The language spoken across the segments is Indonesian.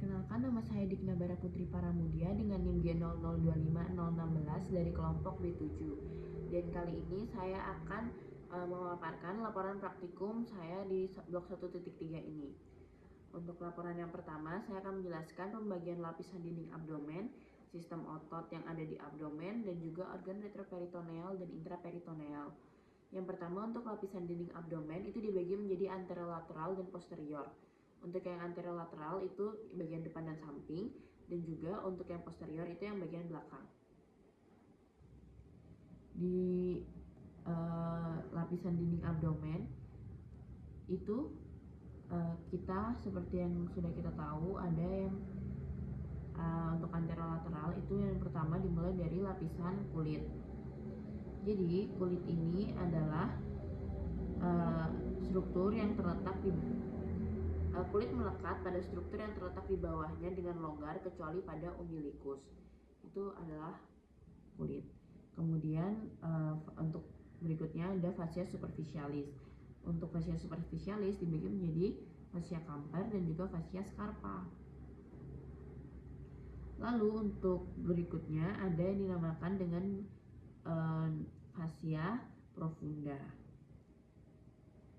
Perkenalkan, nama saya Dikna Bara Putri Paramudia dengan NIM G0025016 dari kelompok B7. Dan kali ini saya akan memaparkan laporan praktikum saya di blok 1.3 ini. Untuk laporan yang pertama, saya akan menjelaskan pembagian lapisan dinding abdomen, sistem otot yang ada di abdomen, dan juga organ retroperitoneal dan intraperitoneal. Yang pertama, untuk lapisan dinding abdomen itu dibagi menjadi anterolateral dan posterior. Untuk yang anterolateral itu bagian depan dan samping, dan juga untuk yang posterior itu yang bagian belakang. Di lapisan dinding abdomen itu kita seperti yang sudah kita tahu ada yang untuk anterolateral itu yang pertama dimulai dari lapisan kulit. Jadi kulit ini adalah struktur yang terletak di kulit melekat pada struktur yang terletak di bawahnya dengan longgar kecuali pada umbilikus. Itu adalah kulit. Kemudian untuk berikutnya ada fascia superficialis. Untuk fascia superficialis dibagi menjadi fascia Camper dan juga fascia Scarpa. Lalu untuk berikutnya ada yang dinamakan dengan fascia profunda.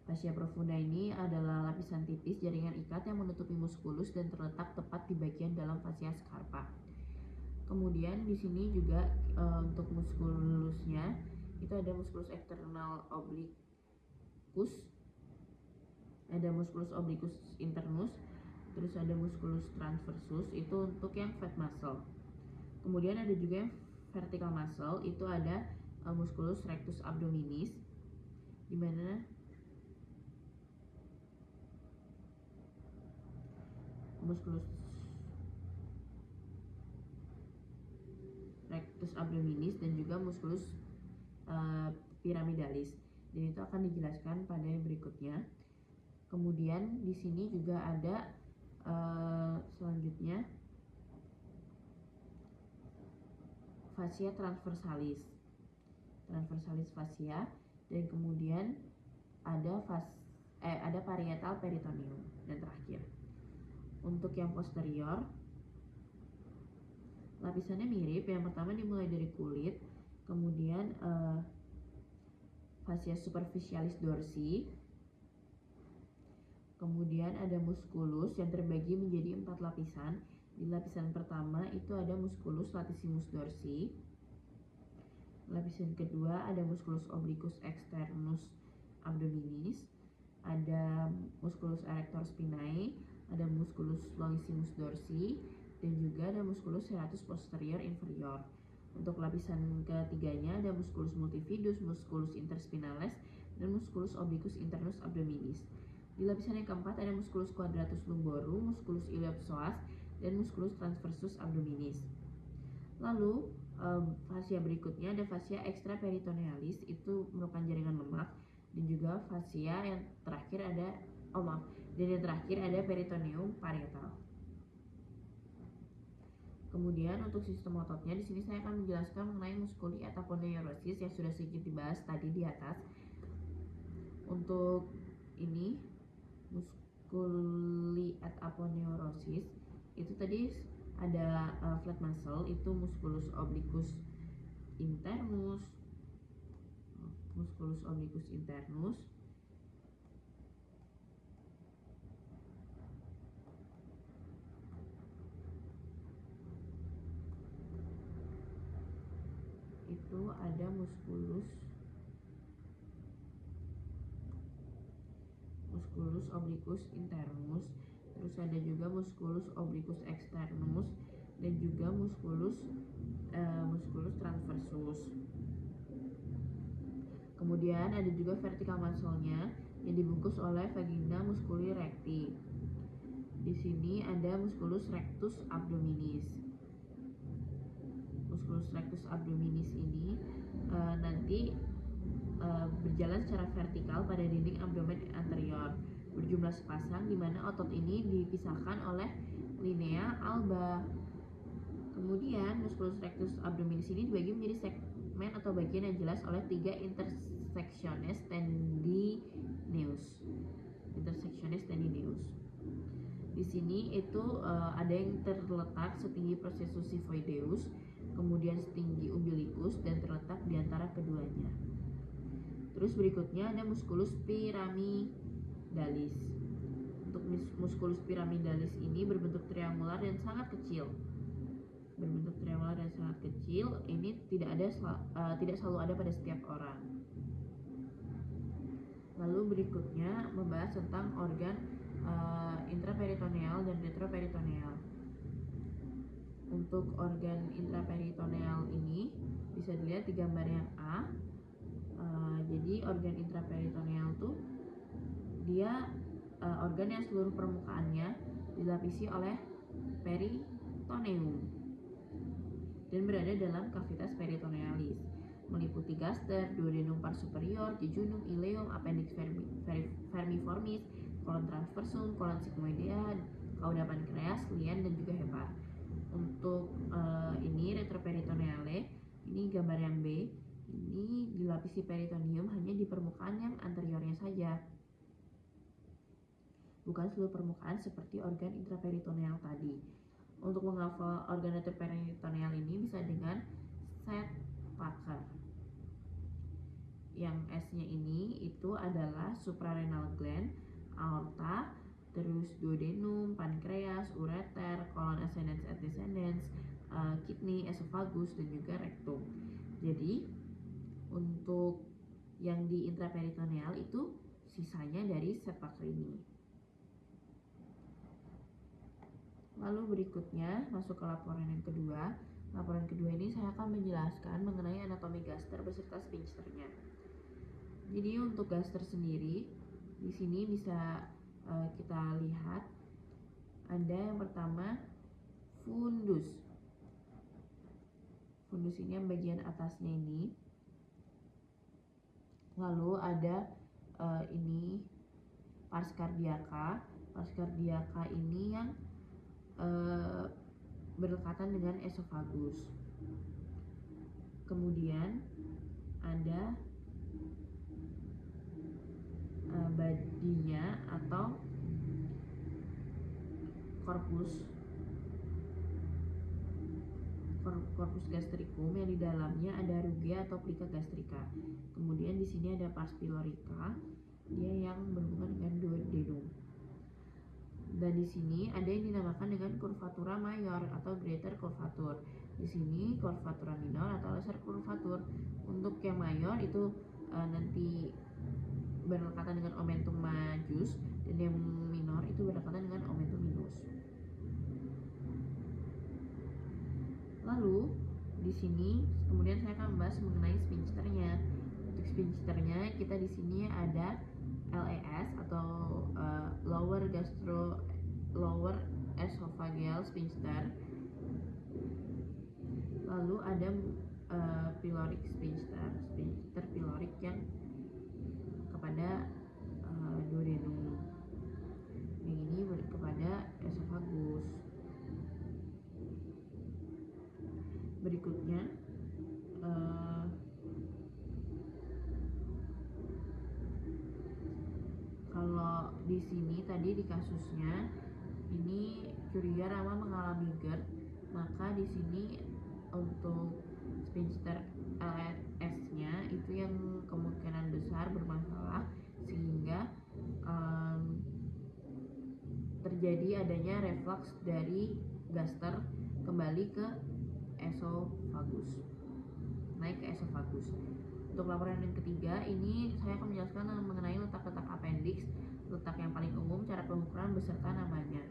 Fascia profunda ini adalah lapisan tipis jaringan ikat yang menutupi muskulus dan terletak tepat di bagian dalam fascia Scarpa. Kemudian di sini juga untuk muskulusnya itu ada musculus external obliquus, ada musculus obliquus internus, terus ada musculus transversus itu untuk yang fat muscle. Kemudian ada juga yang vertical muscle, itu ada musculus rectus abdominis, di mana musculus rectus abdominis dan juga musculus pyramidalis, dan itu akan dijelaskan pada yang berikutnya. Kemudian di sini juga ada selanjutnya fascia transversalis fascia, dan kemudian ada parietal peritoneum, dan terakhir untuk yang posterior lapisannya mirip. Yang pertama dimulai dari kulit, kemudian fascia superficialis dorsi, kemudian ada musculus yang terbagi menjadi 4 lapisan. Di lapisan pertama itu ada musculus latissimus dorsi, lapisan kedua ada musculus obliquus externus abdominis, ada musculus erector spinae, ada musculus longissimus dorsi, dan juga ada musculus serratus posterior inferior. Untuk lapisan ketiganya ada musculus multifidus, musculus interspinales, dan musculus obliquus internus abdominis. Di lapisan yang keempat ada musculus quadratus lumborum, musculus iliopsoas, dan musculus transversus abdominis. Lalu fascia berikutnya ada fascia extraperitonealis, itu merupakan jaringan lemak, dan juga fascia yang terakhir ada peritoneum parietal. Kemudian untuk sistem ototnya di sini saya akan menjelaskan mengenai musculi et aponeurosis yang sudah sedikit dibahas tadi di atas. Untuk ini musculi et aponeurosis itu tadi ada flat muscle, itu musculus obliquus internus, itu ada musculus obliquus internus, terus ada juga musculus obliquus externus, dan juga musculus transversus. Kemudian ada juga vertical muscle-nya yang dibungkus oleh vagina musculi recti. Di sini ada musculus rectus abdominis. Musculus rectus abdominis ini nanti berjalan secara vertikal pada dinding abdomen anterior, berjumlah sepasang, di mana otot ini dipisahkan oleh linea alba. Kemudian musculus rectus abdominis ini dibagi menjadi segmen atau bagian yang jelas oleh 3 intersectiones tendineus. Di sini itu ada yang terletak setinggi processus xiphoideus, kemudian setinggi umbilicus, dan terletak di antara keduanya. Terus berikutnya ada musculus pyramidalis. Untuk musculus pyramidalis ini berbentuk triangular dan sangat kecil. Ini tidak selalu ada pada setiap orang. Lalu berikutnya membahas tentang organ intraperitoneal dan retroperitoneal. Untuk organ intraperitoneal ini bisa dilihat di gambar yang A. Jadi organ intraperitoneal tuh dia organ yang seluruh permukaannya dilapisi oleh peritoneum dan berada dalam cavitas peritonealis, meliputi gaster, duodenum pars superior, jejunum, ileum, appendix vermiformis, kolon transversum, kolon sigmoidea, cauda pankreas, lien, dan juga hepar. Untuk ini retroperitoneale, ini gambar yang B, ini dilapisi peritoneum hanya di permukaan yang anteriornya saja, bukan seluruh permukaan seperti organ intraperitoneal tadi. Untuk menghafal organ retroperitoneal ini bisa dengan set Parker. Yang S-nya ini itu adalah suprarenal gland, aorta, terus duodenum, pankreas, ureter, kolon ascendens et descendens, kidney, esophagus, dan juga rectum. Jadi untuk yang di intraperitoneal itu sisanya dari set Parker ini. Lalu berikutnya masuk ke laporan yang kedua. Laporan kedua ini saya akan menjelaskan mengenai anatomi gaster beserta sphincternya. Jadi untuk gaster sendiri di sini bisa kita lihat ada yang pertama fundus. Fundus ini yang bagian atasnya ini. Lalu ada ini pars cardiaca. Pars cardiaca ini yang berdekatan dengan esophagus. Kemudian ada badinya atau corpus gastricum yang di dalamnya ada rugae atau plica gastrica. Kemudian di sini ada pars pylorica, dia yang berhubungan dengan duodenum. Dan di sini ada yang dinamakan dengan curvatura mayor atau greater curvature. Di sini curvatura minor atau lesser curvature. Untuk yang mayor itu nanti berdekatan dengan omentum majus, dan yang minor itu berdekatan dengan omentum minus. Lalu di sini kemudian saya akan membahas mengenai sphincternya. Untuk sphincternya kita di sini ada LES atau lower esophageal sphincter. Lalu ada pyloric sphincter pyloric yang kepada duodenum. Yang ini kepada esophagus. Berikutnya kalau di sini tadi di kasusnya ini Curia Rama mengalami GERD, maka di sini untuk sphincter LS-nya itu yang kemungkinan besar bermasalah sehingga terjadi adanya reflux dari gaster kembali ke esophagus, naik ke esophagus. Untuk laporan yang ketiga ini saya akan menjelaskan mengenai letak-letak appendix, letak yang paling umum, cara pengukuran beserta namanya.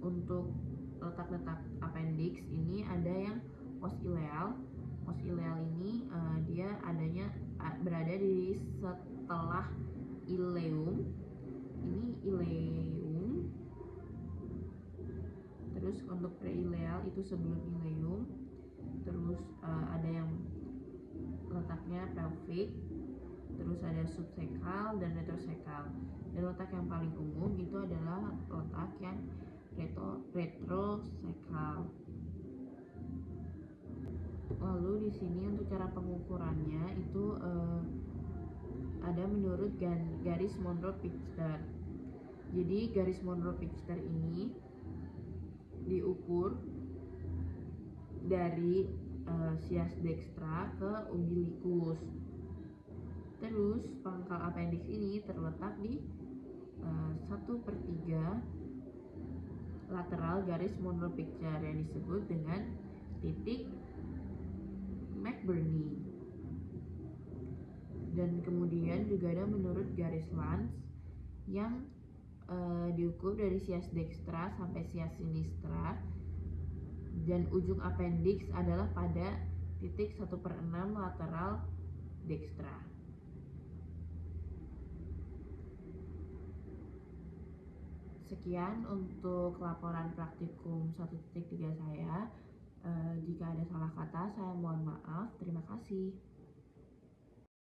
Untuk letak-letak appendix ini ada yang postileal. Postileal ini dia adanya berada di setelah ileum. Ini ileum. Terus untuk preileal itu sebelum ileum. Terus ada yang letaknya pelvic, terus ada subsekal dan retrosekal. Dan letak yang paling umum itu adalah letak yang retrosekal. Lalu di sini untuk cara pengukurannya itu ada menurut garis Monro-Pitzer. Jadi garis Monro-Pitcher ini diukur dari sias dextra ke umbilicus. Terus pangkal appendix ini terletak di 1/3 lateral garis Monro-Pitcher yang disebut dengan titik McBurney. Dan kemudian juga ada menurut garis Lanz yang diukur dari sias dextra sampai sias sinistra, dan ujung appendix adalah pada titik 1/6 lateral dextra. Sekian untuk laporan praktikum 1.3 saya. Jika ada salah kata, saya mohon maaf. Terima kasih.